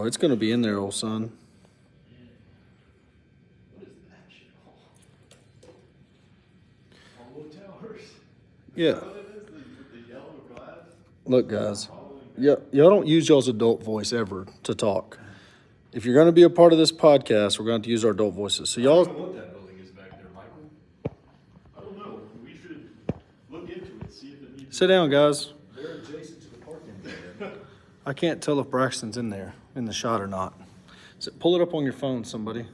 Oh, it's going to be in there, old son. What is that shit called? Hollow towers? Yeah. What it is? With the yellow glass? Look, guys. Y'all don't use y'all's adult voice ever to talk. If you're going to be a part of this podcast, we're going to have to use our adult voices. So I don't y'all know what that building is back there, Michael. I don't know. We should look into it, see if it needs. sit down, guys. They're adjacent to the parking area. I can't tell if Braxton's in there in the shot or not. So pull it up on your phone, somebody.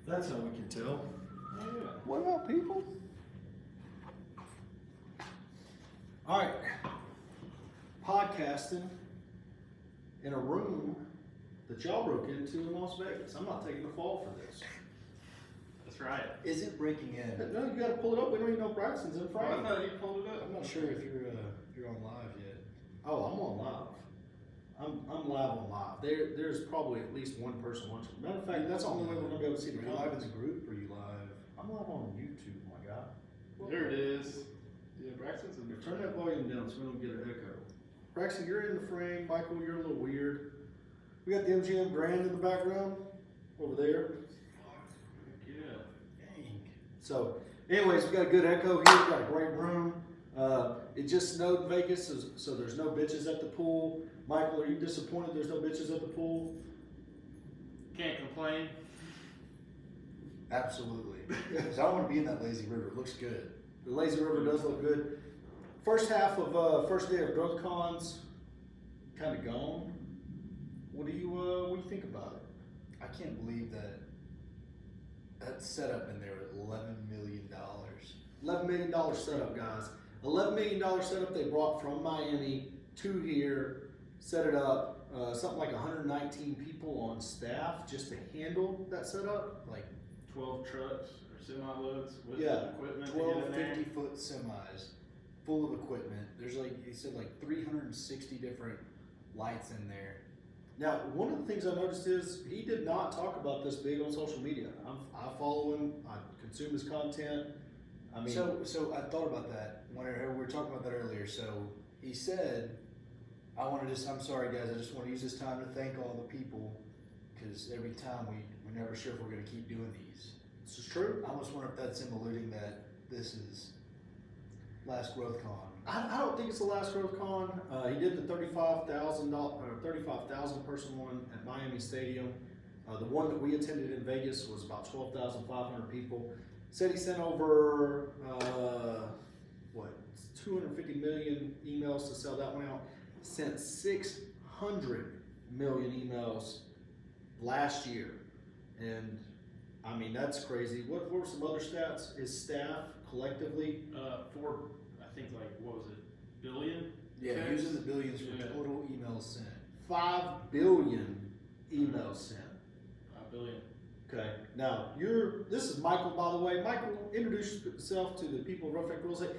That's how we can tell. Yeah. What about people? All right. Podcasting in a room that y'all broke into in Las Vegas. I'm not taking the fall for this. That's right. Is it breaking in? No, you gotta pull it up. We don't even know Braxton's in front. I thought you pulled it up. I'm not sure if you're on live yet. Oh, I'm on live. I'm live on live. There's probably at least one person watching. Matter of fact, that's the only way we're gonna be able to see the Are you live in comments. the group or are you live? I'm live on YouTube, my guy. There it is. Yeah, Braxton's in there. Turn that volume down so we don't get an echo. Braxton, you're in the frame. Michael, you're a little weird. We got the MGM Grand in the background over there. Yeah. Dang. So, anyways, we got a good echo here. We got a great room. It just snowed in Vegas, so there's no bitches at the pool. Michael, are you disappointed there's no bitches at the pool? Can't complain. Absolutely. Because I want to be in that lazy river. It looks good. The lazy river does look good. First day of growth cons, kind of gone. What do you think about it? I can't believe that setup in there at $11 million. $11 million setup, guys. $11 million setup they brought from Miami to here, set it up. Something like 119 people on staff just to handle that setup. Like 12 trucks or semi-loads with Yeah, equipment 12 to get in there. 50-foot semis full of equipment. There's he said 360 different lights in there. now, one of the things I noticed is he did not talk about this big on social media. I follow him. I consume his content. I mean, So I thought about that when we were talking about that earlier. So he said, I'm sorry guys, I just want to use this time to thank all the people because every time we're never sure if we're going to keep doing these. this is true. I almost wonder if that's him alluding that this is last Growth Con. I don't think it's the last Growth Con. He did the $35,000 person one at Miami Stadium. The one that we attended in Vegas was about 12,500 people. Said he sent over 250 million emails to sell that one out. Sent 600 million emails last year, and I mean that's crazy. What were some other stats? His staff collectively. I think what was it, billion? Yeah, Okay. he was in the billions for Yeah. total emails sent. 5 billion emails sent. $1 billion. Okay, now this is Michael, by the way. Michael, introduce yourself to the people of Rough Neck Real Estate.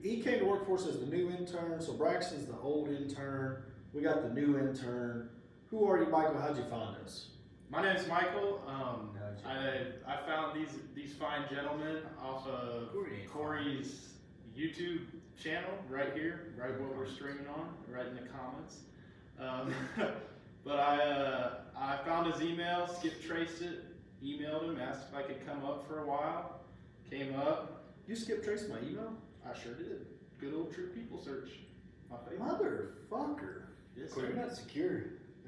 He came to work for us as the new intern, so Braxton's the old intern. We got the new intern. Who are you, Michael? How'd you find us? My name's Michael. I found these fine gentlemen off of Corey's YouTube channel right here, right what we're streaming on, right in the comments. But I found his email, skip traced it, emailed him, asked if I could come up for a while. Came up. You skip traced my email? I sure did. Good old True People search. My favorite. Motherfucker. Yes, Corey, sir. you're not secure.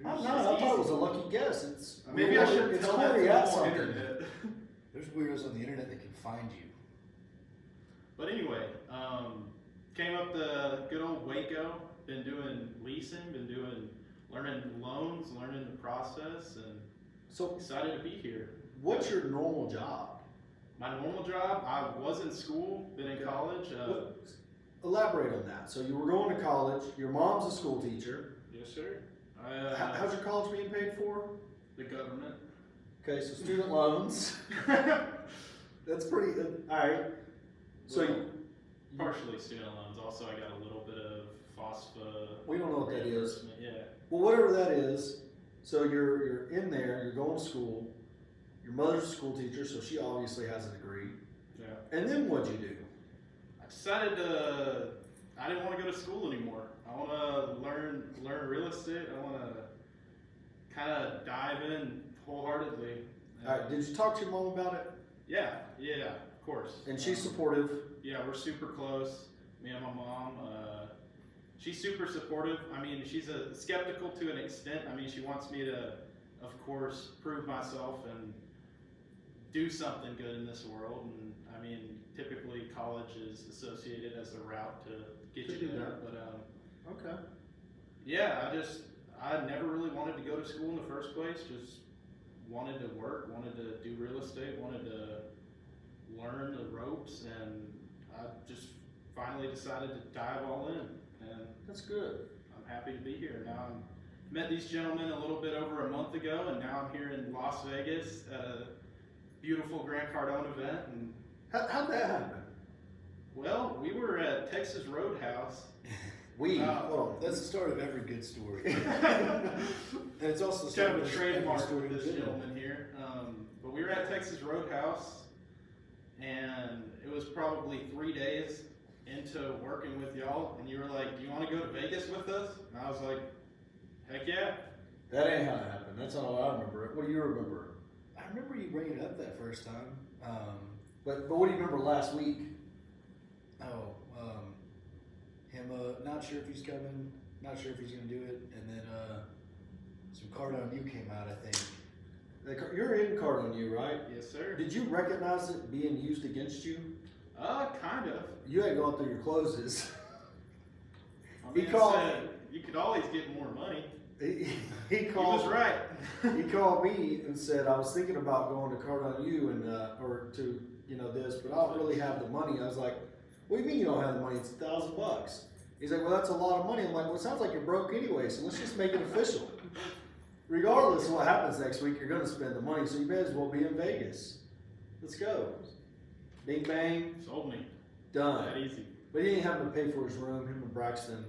I'm not. I thought it was a lucky guess. Maybe I should it's tell that Corey to at the whole something. internet. There's weirdos on the internet that can find you. But anyway, came up the good old Waco. Been doing leasing. Learning loans, learning the process, and So, excited to be here. what's your normal job? My normal job, I was in school, been in college. Elaborate on that. So you were going to college. Your mom's a school teacher. Yes, sir. How's your college being paid for? The government. Okay, so student loans. That's pretty. All right. So Well, you, partially student loans. Also, I got a little bit of FOSFA. we don't know what that is. reimbursement. Yeah. Well, whatever that is. So you're in there. You're going to school. Your mother's a school teacher, so she obviously has a degree. Yeah. And then what'd you do? I decided I didn't want to go to school anymore. I want to learn real estate. I want to kind of dive in wholeheartedly. All right, did you talk to your mom about it? Yeah, of course. And she's supportive. Yeah, we're super close. Me and my mom. She's super supportive. I mean, she's skeptical to an extent. I mean, she wants me to, of course, prove myself and do something good in this world. And I mean, typically college is associated as a route to get To you do there. that. But Okay. yeah, I never really wanted to go to school in the first place. Just wanted to work, wanted to do real estate, wanted to learn the ropes, and I just finally decided to dive all in. And That's good. I'm happy to be here. Now I'm met these gentlemen a little bit over a month ago, and now I'm here in Las Vegas at a beautiful Grant Cardone event. And How'd that happen? well, we were at Texas Roadhouse. Hold on. Oh, that's the start of every good story. And it's also the It's start kind of a every trademark story with this good. gentleman here. But we were at Texas Roadhouse, and it was probably 3 days into working with y'all, and you were like, "Do you want to go to Vegas with us?" And I was like, "Heck yeah!" That ain't how it happened. That's not how I remember it. What do you remember? I remember you bringing it up that first time. But what do you remember last week? Him not sure if he's coming, not sure if he's gonna do it, and then some Cardone U came out, I think. You're in card on you, right? Yes, sir. Did you recognize it being used against you? Kind of. You had gone through your closes. I He mean, called- you could always get more money. He He called. was right. He called me and said I was thinking about going to card on you and or to this, but I don't really have the money. I was like, "What do you mean you don't have the money? It's $1,000." He's like, "Well, that's a lot of money." I'm like, "Well, it sounds like you're broke anyway, so let's just make it official. Regardless of what happens next week, you're gonna spend the money, so you may as well be in Vegas. Let's go." Bing bang, Sold me. done. That easy. But he didn't have to pay for his room. Him and Braxton,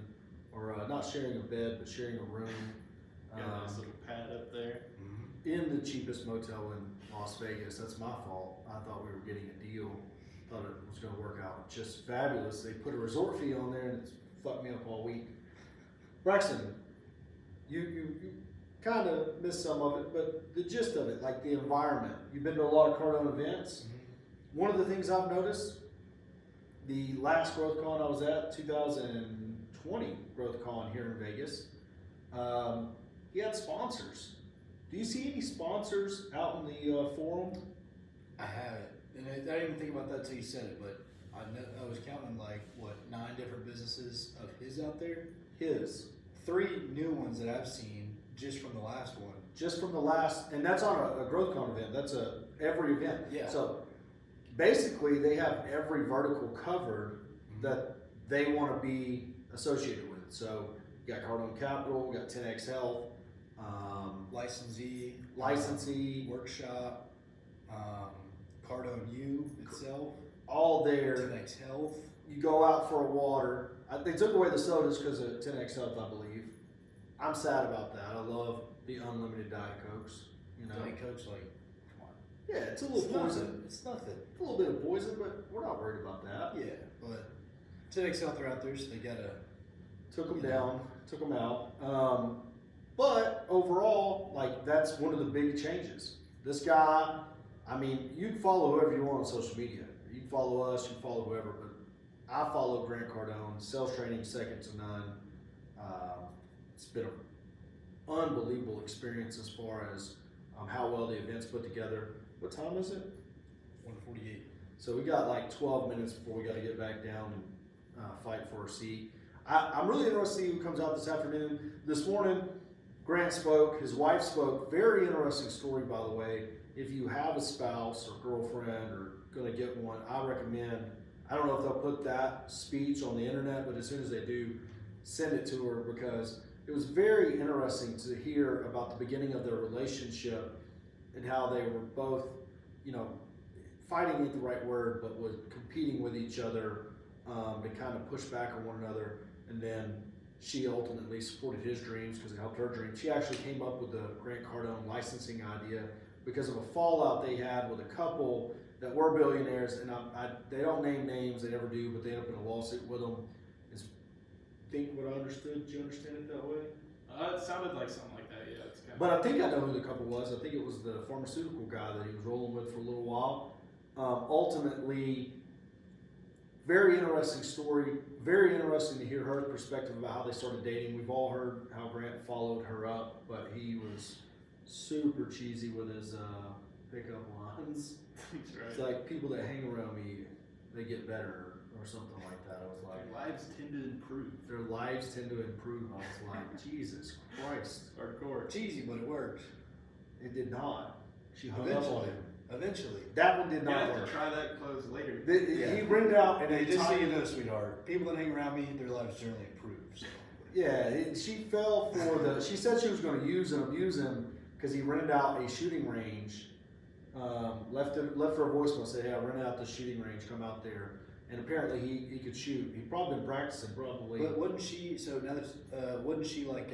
or not sharing a bed, but sharing a room. Got a nice little pad up there. In the cheapest motel in Las Vegas. That's my fault. I thought we were getting a deal. Thought it was going to work out just fabulous. They put a resort fee on there and it's fucked me up all week. Braxton, you kind of missed some of it, but the gist of it, like the environment. You've been to a lot of Cardone events. One of the things I've noticed, the last GrowthCon I was at, 2020 GrowthCon here in Vegas, he had sponsors. Do you see any sponsors out in the forum? I haven't, and I didn't even think about that till you said it, but I was counting like, 9 different businesses of his out there? His. 3 new ones that I've seen just from the last one. Just from the last, and that's on a GrowthCon event. That's every event. Yeah. So basically, they have every vertical covered that they want to be associated with. So you got Cardone Capital, we got 10X Health, Licensee, workshop, Cardone U itself, all there. 10X Health. You go out for a water. They took away the sodas because of 10X Health, I believe. I'm sad about that. I love the unlimited Diet Cokes. Diet Coke's like, come on. Yeah, it's a little poison. It's nothing. A little bit of poison, but we're not worried about that. Yeah, but 10X Health are out there, so they gotta. Took them down, took them out. But overall, like, that's one of the big changes. This guy, I mean, you can follow whoever you want on social media. You can follow us, you can follow whoever, but I follow Grant Cardone, sales training second to none. It's been an unbelievable experience as far as how well the event's put together. What time is it? 148. So we got like 12 minutes before we got to get back down and fight for a seat. I'm really interested to see who comes out this afternoon. This morning, Grant spoke, his wife spoke. Very interesting story, by the way. If you have a spouse or girlfriend or going to get one, I recommend, I don't know if they'll put that speech on the internet, but as soon as they do, send it to her, because it was very interesting to hear about the beginning of their relationship and how they were both, fighting ain't the right word, but was competing with each other to kind of push back on one another. And then she ultimately supported his dreams because it helped her dreams. She actually came up with the Grant Cardone licensing idea because of a fallout they had with a couple that were billionaires, and they don't name names, they never do, but they end up in a lawsuit with them. Think what I understood. Did you understand it that way? It sounded like something like that, yeah. That's kind But I think I know who the couple was. I think it was the pharmaceutical guy that he was rolling with for a little while. Ultimately, very interesting story. Very interesting to hear her perspective about how they started dating. We've all heard how Grant followed her up, but he was super cheesy with his pickup lines. That's right. It's like people that hang around me, they get better or something like that. I was like, Their lives tend to improve. their lives tend to improve. I was like, Jesus Christ. Hardcore. Cheesy, but it worked. It did not. She hung up on him. Eventually. That one did You not have work. to try that close later. Yeah. He ringed out And and just so you know, sweetheart, people that hang around me, their lives generally improve. So. she fell for the. She said she was going to use and abuse him because he rented out a shooting range. Left her a voicemail, said, "Hey, I rented out the shooting range. Come out there." And apparently he could shoot. He'd probably been practicing, probably. But wasn't she? So now that wasn't she like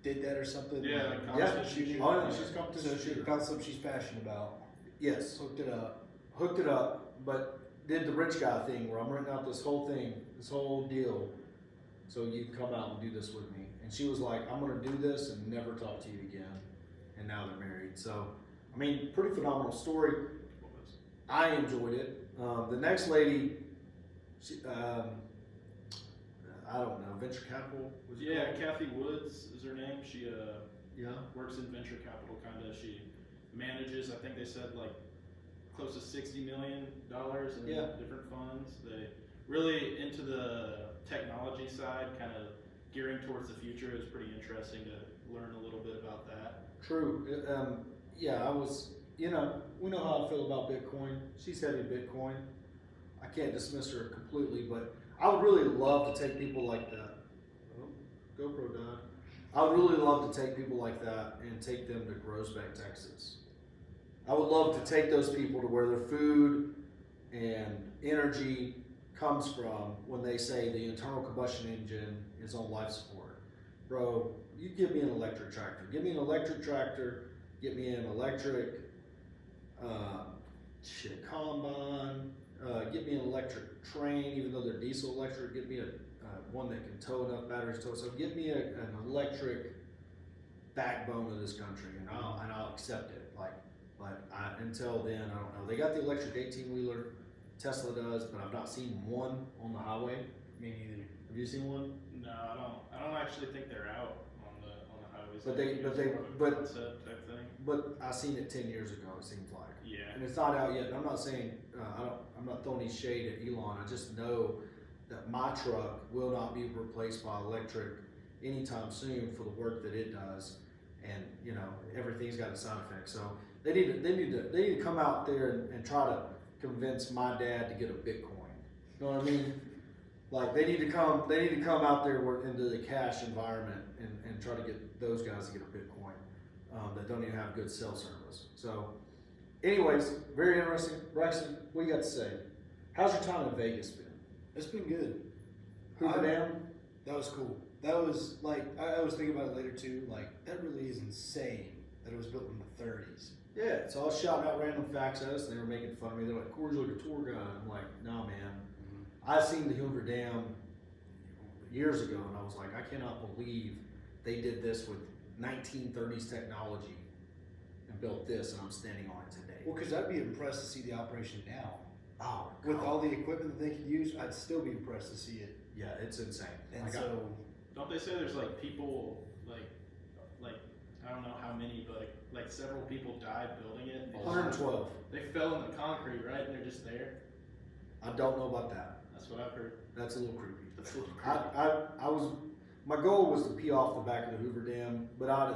did that or something? Yeah, Like, like Yeah. competition shooting. Oh, yeah, she's competition So she shooter. found something she's passionate about. Yes, Hooked it up. hooked it up, but did the rich guy thing where I'm renting out this whole thing, this whole deal, so you can come out and do this with me. And she was like, "I'm going to do this and never talk to you again." And now they're married. So, I mean, pretty phenomenal story. I enjoyed it. The next lady, she, I don't know, venture capital. Was it Yeah, called? Kathy Woods is her name. She Yeah. works in venture capital, kind of. She manages, I think they said, like close to $60 million in Yeah. different funds. They really into the technology side, kind of gearing towards the future. It was pretty interesting to learn a little bit about that. True. Yeah, I was, we know how I feel about Bitcoin. She's heavy Bitcoin. I can't dismiss her completely, but I would really love to take people like that. Oh, GoPro died. I would really love to take people like that and take them to Groesbeck, Texas. I would love to take those people to where their food and energy comes from when they say the internal combustion engine is on life support. Bro, you give me an electric tractor. Give me an electric tractor. Get me an electric combine. Get me an electric train, even though they're diesel electric. Get me a one that can tow enough batteries to tow. So get me an electric backbone of this country, and I'll accept it. But until then, I don't know. They got the electric 18-wheeler. Tesla does, but I've not seen one on the highway. Me neither. Have you seen one? No, I don't actually think they're out on the highways. But I think it's more of a but concept type thing. But I seen it 10 years ago. It seems like. Yeah. And it's not out yet. And I'm not saying I'm not throwing any shade at Elon. I just know that my truck will not be replaced by electric anytime soon for the work that it does. And everything's got a side effect. So they need to come out there and try to convince my dad to get a Bitcoin. You know what I mean? Like they need to come out there into the cash environment and try to get those guys to get a Bitcoin that don't even have good cell service. So. Anyways, very interesting. Braxton, what you got to say? How's your time in Vegas been? It's been good. Hoover Dam? That was cool. That was like I was thinking about it later too. Like that really is insane that it was built in the 30s. Yeah, so I was shouting out random facts at us, and they were making fun of me. They're like, "Corey's like a tour guide." I'm like, "Nah, man. I seen the Hoover Dam years ago, and I was like, I cannot believe they did this with 1930s technology and built this, and I'm standing on it today." Well, because I'd be impressed to see the operation now. Oh, With God. all the equipment that they could use, I'd still be impressed to see it. Yeah, it's insane. And Like, so, Don't they say there's like people like I don't know how many, but like several people died building it. They just- 112. They fell in the concrete, right? And they're just there. I don't know about that. That's what I've heard. That's a little creepy. That's a little creepy. I was, my goal was to pee off the back of the Hoover Dam, but I'd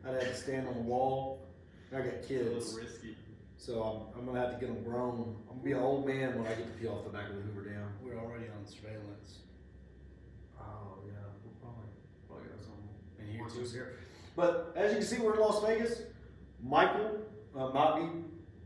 have to stand on the wall. I got It's a kids, little risky. so I'm gonna have to get them grown. I'm gonna be an old man when I get to pee off the back of the Hoover Dam. we're already on surveillance. Oh yeah, we'll probably got some. And here watchers too. here. But as you can see, we're in Las Vegas. Michael might be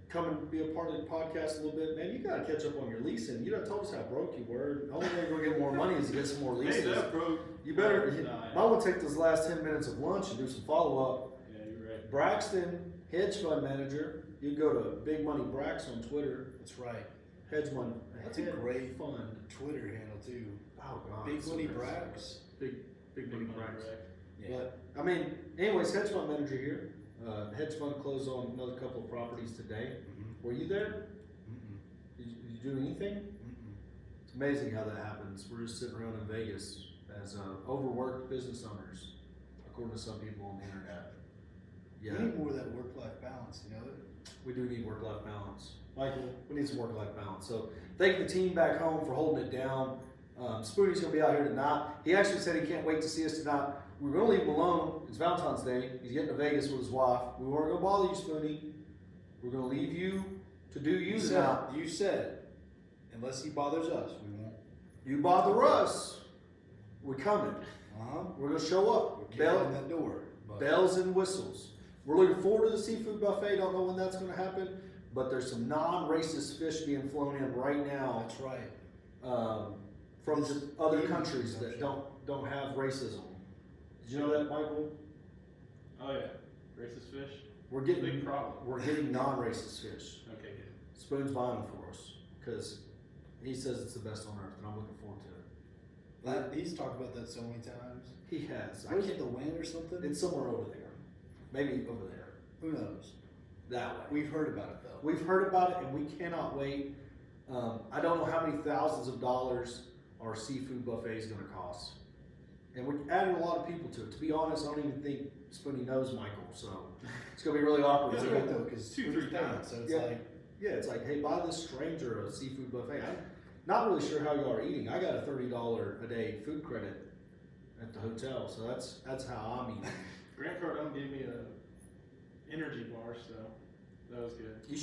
coming to be a part of the podcast a little bit. Man, you gotta catch up on your leasing. You done told us how broke you were. The only way you're gonna get more money is to get some more Hey, leases. that broke. You better, Nah, might want to take those last 10 minutes of lunch and do some follow-up. Yeah, you're right. Braxton, hedge fund manager. You go to Big Money Brax on Twitter. That's right. Hedge fund. That's a great fund. Twitter handle too. Oh God. Big it's so Money good. Brax. Big Money Brax. Right. Yeah. But, I mean, anyways, hedge fund manager here. Hedge fund closed on another couple of properties today. Mhm. Were you there? Mm-mm. Did you do anything? Mm-mm. It's amazing how that happens. We're just sitting around in Vegas as overworked business owners, according to some people on the internet. We Yeah, need more of that work-life balance, you know? we do need work-life balance. Michael, we need some work-life balance. So thank the team back home for holding it down. Spoonie's gonna be out here tonight. He actually said he can't wait to see us tonight. We're gonna leave him alone. It's Valentine's Day. He's getting to Vegas with his wife. We weren't gonna bother you, Spoonie. We're gonna leave you to do you tonight. You said, unless he bothers us, we won't. You bother us, we're coming. Uh-huh. We're gonna show up. We're kicking in that door. But Bells and whistles. We're looking forward to the seafood buffet. Don't know when that's going to happen, but there's some non-racist fish being flown in right now that's right. from This- just other yeah, countries that don't have racism. Did you know that, Michael? Oh yeah, racist fish. We're Big getting problem. non-racist fish. Okay, good. Spoon's buying them for us because he says it's the best on earth, and I'm looking forward to it. He's talked about that so many times. He has. What is it, the wind or something? It's somewhere over there, maybe over there, Who knows? that way. We've heard about it though. We've heard about it and we cannot wait. I don't know how many thousands of dollars our seafood buffet is going to cost. And we added a lot of people to it. To be honest, I don't even think Spoonie knows Michael, so it's going to be really awkward. It's great though, because 2-3 times. so it's Yeah. like, Yeah, it's like, hey, buy this stranger a seafood buffet. I'm not really sure how y'all are eating. I got a $30 a day food credit at the hotel, so that's how I'm eating. Grant Cardone gave me a energy bar, so that was good. You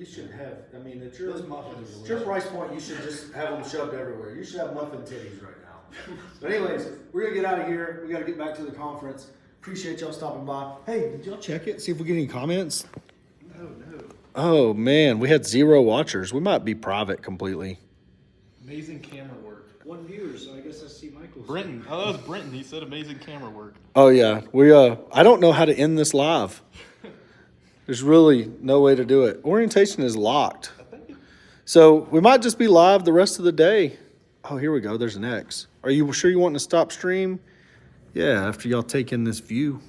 should have. I mean, at your those muffins are At your delicious. price point, you should just have them shoved everywhere. You should have muffin titties right now. But anyways, we're gonna get out of here. We gotta get back to the conference. Appreciate y'all stopping by. Hey, did y'all check it? See if we get any comments? No. Oh man, we had 0 watchers. We might be private completely. Amazing camera work. One viewer, so I guess I see Michael's. Brenton. Oh, that was Brenton. He said amazing camera work. Oh yeah, we I don't know how to end this live. There's really no way to do it. Orientation is locked. I think it, So we might just be live the rest of the day. Oh, here we go. There's an X. Are you sure you want to stop stream? Yeah, after y'all take in this view.